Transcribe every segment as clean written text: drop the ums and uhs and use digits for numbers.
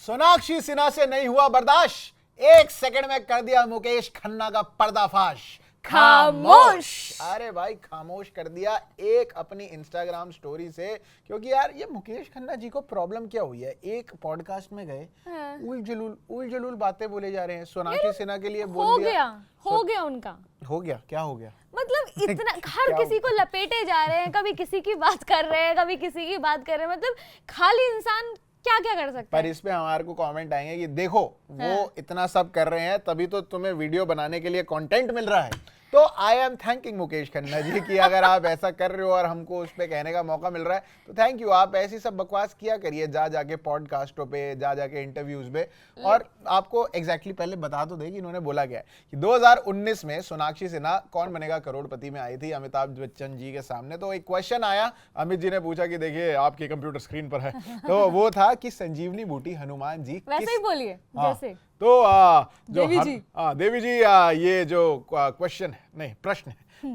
सोनाक्षी सिन्हा से नहीं हुआ बर्दाश्त, 1 सेकंड में कर दिया मुकेश खन्ना का पर्दाफाश। खामोश। अरे भाई खामोश कर दिया एक अपनी इंस्टाग्राम स्टोरी से। क्योंकि यार ये मुकेश खन्ना जी को प्रॉब्लम क्या हुई है, एक पॉडकास्ट में गए, उल जलूल बातें बोले जा रहे हैं, सोनाक्षी सिन्हा के लिए बोल दिया। हो गया उनका। हो गया, क्या हो गया? मतलब इतना हर किसी को लपेटे जा रहे हैं, कभी किसी की बात कर रहे हैं, कभी किसी की बात कर रहे हैं। मतलब खाली इंसान क्या क्या कर सकता है। पर इस पे हमारे को कमेंट आएंगे कि देखो वो इतना सब कर रहे हैं तभी तो तुम्हें वीडियो बनाने के लिए कंटेंट मिल रहा है। तो I am thanking Mukesh Khanna ji कि अगर आप ऐसा कर रहे हो और हमको उस पर कहने का मौका मिल रहा है तो थैंक यू। आप ऐसी सब बकवास किया करिए, जा जाके पॉडकास्टों पे, जा जाके इंटरव्यूज में। और आपको एग्जैक्टली पहले बता तो दे कि इन्होंने बोला क्या है कि 2019 में सोनाक्षी सिन्हा कौन बनेगा करोड़पति में आई थी अमिताभ बच्चन जी के सामने। तो एक क्वेश्चन आया, अमित जी ने पूछा कि देखिए आपके कंप्यूटर स्क्रीन पर है, तो वो था कि संजीवनी बूटी हनुमान जी वैसे ही बोलिए जैसे। तो जो देवी जी ये जो क्वेश्चन नहीं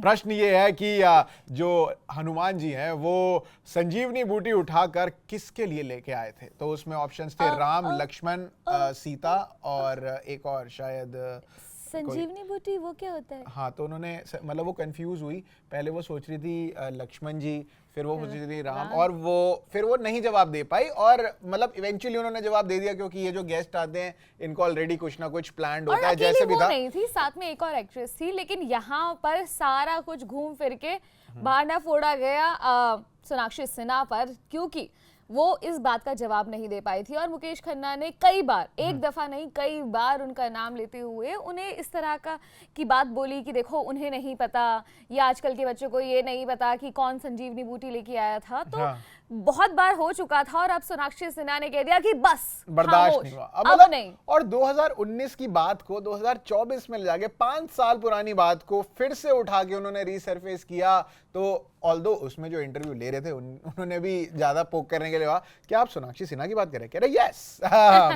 प्रश्न ये है कि जो हनुमान जी हैं वो संजीवनी बूटी उठाकर किसके लिए लेके आए थे। तो उसमें ऑप्शंस थे राम, लक्ष्मण, सीता और एक और शायद संजीवनी बूटी वो क्या होता है? हाँ, तो उन्होंने मतलब वो कंफ्यूज हुई। पहले वो सोच रही थी लक्ष्मण जी, फिर वो सोच रही थी राम, और फिर वो नहीं जवाब दे पाई। और मतलब इवेंचुअली उन्होंने जवाब दे दिया क्योंकि ये जो गेस्ट आते हैं इनको ऑलरेडी कुछ ना कुछ प्लान्ड होता है। जैसे भी था नहीं थी, साथ में एक और एक्ट्रेस थी, लेकिन यहाँ पर सारा कुछ घूम फिर के बहाना फोड़ा गया सोनाक्षी सिन्हा पर, क्योंकि वो इस बात का जवाब नहीं दे पाई थी। और मुकेश खन्ना ने कई बार, एक दफा नहीं कई बार उनका नाम लेते हुए उन्हें इस तरह की बात बोली कि देखो उन्हें नहीं पता, या आजकल के बच्चों को ये नहीं पता कि कौन संजीवनी बूटी लेके आया था। तो बहुत बार हो चुका था और अब सोनाक्षी सिन्हा ने कह दिया कि बस बर्दाश्त नहीं हुआ, अब नहीं। और 2019 की बात को 2024 में ले जाके 5 साल पुरानी बात को फिर से उठा के उन्होंने रीसरफेस किया। तो ऑल्दो उसमें जो इंटरव्यू ले रहे थे उन्होंने भी ज्यादा पोक करने के लिए कहा कि आप सोनाक्षी सिन्हा की बात कर रहे हैं। कह रहे यस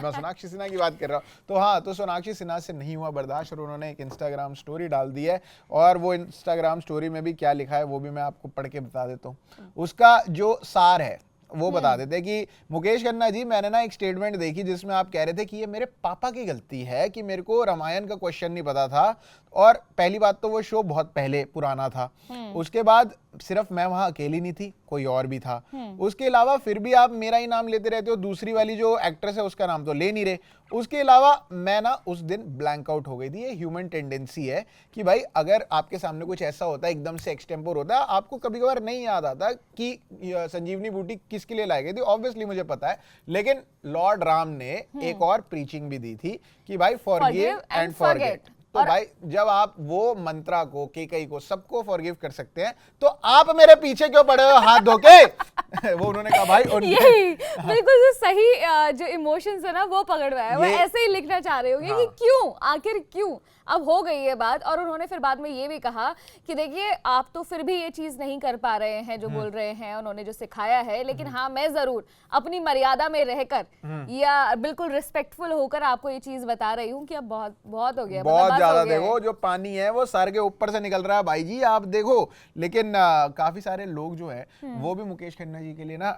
मैं सोनाक्षी सिन्हा की बात कर रहा हूँ। तो हाँ, तो सोनाक्षी सिन्हा से नहीं हुआ बर्दाश्त और उन्होंने एक इंस्टाग्राम स्टोरी डाल दी है। और वो इंस्टाग्राम स्टोरी में भी क्या लिखा है वो भी मैं आपको पढ़ के बता देता हूँ। उसका जो सार है वो बता देते कि मुकेश खन्ना जी, मैंने ना एक स्टेटमेंट देखी जिसमें आप कह रहे थे कि ये मेरे पापा की गलती है कि मेरे को रामायण का क्वेश्चन नहीं पता था। और पहली बात तो वो शो बहुत पहले पुराना था, उसके बाद सिर्फ मैं वहां अकेली नहीं थी, कोई और भी था। उसके अलावा फिर भी आप मेरा ही नाम लेते रहते हो, दूसरी वाली जो एक्ट्रेस है उसका नाम तो ले नहीं रहे। उसके अलावा मैं ना उस दिन ब्लैंक आउट हो गई थी। ये ह्यूमन टेंडेंसी है कि भाई अगर आपके सामने कुछ ऐसा होता है, एकदम से एक्सटेम्पोर होता है, आपको कभी कभार नहीं याद आता कि संजीवनी बूटी किसके लिए लाई गई थी। ऑब्वियसली मुझे पता है, लेकिन लॉर्ड राम ने एक और प्रीचिंग भी दी थी कि भाई फॉरगिव एंड फॉरगेट। तो भाई जब आप वो मंत्रा को, केकई को, सबको फॉरगिव कर सकते हैं तो आप मेरे पीछे क्यों पड़े हो हाथ धो के? वो उन्होंने कहा भाई यही बिल्कुल जो सही जो इमोशंस है ना वो पकड़ रहा है। वो ऐसे ही लिखना चाह रहे होंगे कि क्यों, आखिर क्यों। अब हो गई ये बात। और उन्होंने फिर बाद में ये भी कहा कि देखिए आप तो फिर भी ये चीज नहीं कर पा रहे हैं जो बोल रहे हैं, उन्होंने जो सिखाया है, लेकिन हाँ मैं जरूर अपनी मर्यादा में रहकर या बिल्कुल रिस्पेक्टफुल होकर आपको ये चीज बता रही हूँ कि अब बहुत बहुत हो गया, बहुत ज्यादा। देखो जो पानी है वो सर के ऊपर से निकल रहा है भाई जी, आप देखो। लेकिन काफी सारे लोग जो है वो भी मुकेश खन्ना जी के लिए ना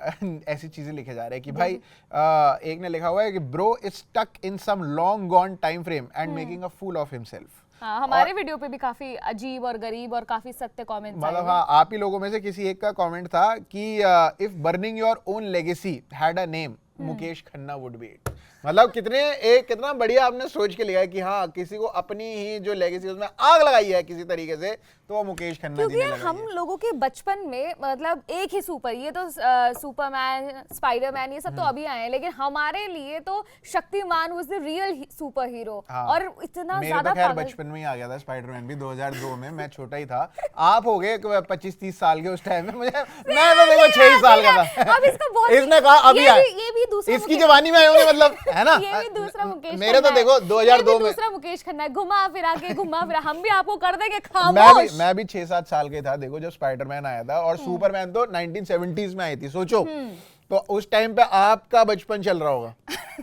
ऐसी चीजें लिखे जा रहे हैं कि भाई एक ने लिखा हुआ है कि bro is stuck in some long gone time frame and making a fool of himself. हाँ, हमारे वीडियो पे भी काफी अजीब और गरीब और काफी सत्य कमेंट्स आए। मतलब हाँ, आप ही लोगों में से किसी एक का कमेंट था कि if burning your own legacy had a name Mukesh Khanna would be it. मतलब कितना बढ़िया आपने सोच के लिया है कि हाँ किसी को अपनी ही जो लेगेसी उसमें आग लगाई है किसी तरीके से, तो वो मुकेश खन्ना जी ने लगाई है। हम लोगों के बचपन में मतलब एक ही सुपर, ये तो सुपरमैन, स्पाइडरमैन ये सब तो अभी आए हैं, लेकिन हमारे लिए तो Shaktimaan was the real super hero. और इतना ज्यादा खैर बचपन में ही आ गया था स्पाइडरमैन भी 2002 में, मैं छोटा ही था। आप हो गए 25-30 साल के उस टाइम में, मैं तो देखो 6 ही साल का था। अब इसने कहा अभी ये भी दूसरा इसकी जवानी में आए होंगे, मतलब है ना। ये भी दूसरा मुकेश मेरे तो देखो 2002 में दूसरा मुकेश खन्ना है, घुमा फिरा हम भी आपको कर देंगे खामोश। मैं भी 6-7 साल के था देखो जब स्पाइडरमैन आया था, और सुपरमैन तो 1970s में आई थी, सोचो। तो उस टाइम पे आपका बचपन चल रहा होगा।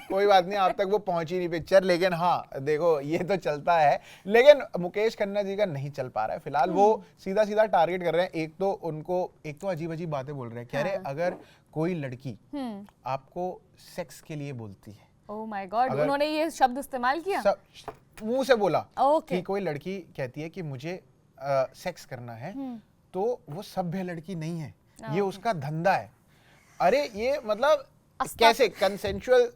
कोई बात नहीं, आप तक वो पहुंची नहीं पिक्चर, लेकिन हाँ देखो ये तो चलता है। लेकिन मुकेश खन्ना जी का नहीं चल पा रहा है फिलहाल। वो सीधा सीधा टारगेट कर रहे हैं। एक तो अजीब अजीब बातें बोल रहे हैं, कह रहे अगर कोई लड़की आपको सेक्स के लिए बोलती है ओह माय गॉड, अगर- उन्होंने ये शब्द इस्तेमाल किया? मुंह से बोला ओके। कि कोई लड़की कहती है कि मुझे सेक्स करना है, तो वो सभ्य लड़की नहीं है, ये उसका धंधा है। अरे ये मतलब कैसे कंसेंशुअल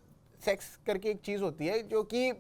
सेक्स करके एक चीज होती है जो कि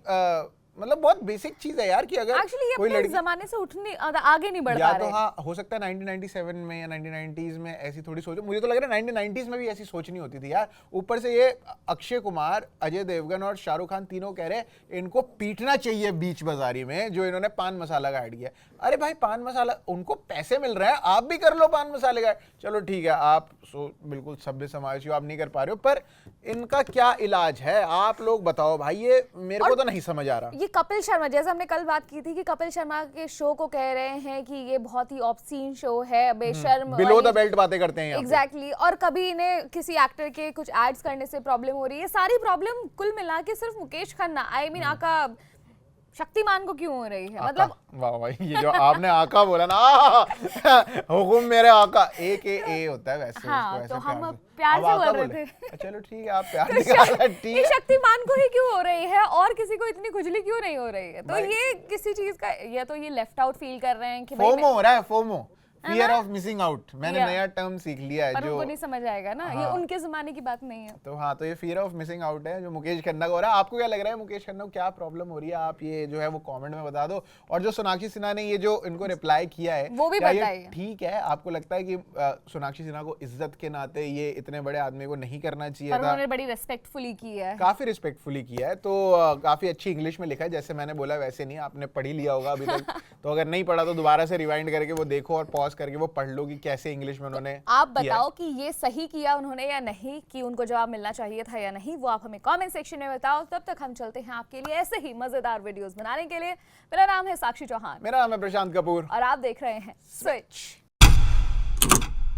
मतलब बहुत बेसिक चीज है यार, कि अगर एक्चुअली ये कोई अपने लड़की जमाने से उठने आगे नहीं बढ़ या पा तो रहे। हाँ हो सकता है 1997 में या 1990s में ऐसी थोड़ी सोच, मुझे तो लग रहा है 1990s में भी ऐसी सोच नहीं होती थी यार। ऊपर से ये अक्षय कुमार, अजय देवगन और शाहरुख खान तीनों कह रहे हैं इनको पीटना चाहिए बीच बाजारी में, जो इन्होंने पान मसाला का ऐड किया। अरे भाई पान मसाला, उनको पैसे मिल रहे हैं, आप भी कर लो पान मसाले का। चलो ठीक है, आप बिल्कुल सभ्य समाज हो, आप नहीं कर पा रहे हो, पर इनका क्या इलाज है आप लोग बताओ भाई, ये मेरे को तो नहीं समझ आ रहा। ये कपिल शर्मा, जैसे हमने कल बात की थी कि कपिल शर्मा के शो को कह रहे हैं कि ये बहुत ही ऑब्सीन शो है, बेशर्म, बिलो द बेल्ट बातें करते हैं एग्जैक्टली। और कभी इन्हें किसी एक्टर के कुछ एड्स करने से प्रॉब्लम हो रही है। सारी प्रॉब्लम कुल मिला के सिर्फ मुकेश खन्ना, आई मीन आका शक्तिमान को क्यों हो रही है? मतलब वाह भाई, ये जो आपने आका बोला ना, हुकुम मेरे आका, ए होता है वैसे। हाँ, उसको तो ऐसे हम से। प्यार अब से आका बोल रहे बोले। थे। चलो ठीक है, आप प्यार निकाला, ठीक ये है। शक्तिमान को ही क्यों हो रही है और किसी को इतनी खुजली क्यों नहीं हो रही है? तो भाई- ये किसी चीज का, या तो ये लेफ्ट आउट फील कर रहे हैं कि भाई फोमो हो रहा है, FOMO, fear of missing out. मैंने नया टर्म सीख लिया है पर जो, उनको नहीं समझ आएगा ना, ये हाँ। उनके जमाने की बात नहीं है। तो हाँ, तो ये फियर ऑफ मिसिंग आउट है जो मुकेश खन्ना को हो रहा है। आपको क्या लग रहा है मुकेश खन्ना को क्या प्रॉब्लम हो रही है? आप ये जो है वो कमेंट में बता दो। और जो सोनाक्षी सिन्हा ने ये जो इनको रिप्लाई किया है, वो भी क्या ये बताइए। ठीक है? आपको लगता है कि सोनाक्षी सिन्हा को इज्जत के नाते ये इतने बड़े आदमी को नहीं करना चाहिए पर था? उन्होंने बड़ी रेस्पेक्टफुली किया है। काफी रिस्पेक्टफुली किया है, तो काफी अच्छी इंग्लिश में लिखा है, जैसे मैंने बोला वैसे नहीं, आपने पढ़ ही लिया होगा अभी तक। तो अगर नहीं पढ़ा तो दोबारा से रिवाइंड करके वो देखो और पॉज करके वो पढ़ लो कि कैसे इंग्लिश में उन्होंने आप किया है। बताओ कि ये सही किया उन्होंने या नहीं, कि उनको जवाब मिलना चाहिए था या नहीं, वो आप हमें कमेंट सेक्शन में बताओ। तब तक हम चलते हैं आपके लिए ऐसे ही मजेदार वीडियोस बनाने के लिए। मेरा नाम है साक्षी चौहान मेरा नाम है प्रशांत कपूर और आप देख रहे हैं स्विच।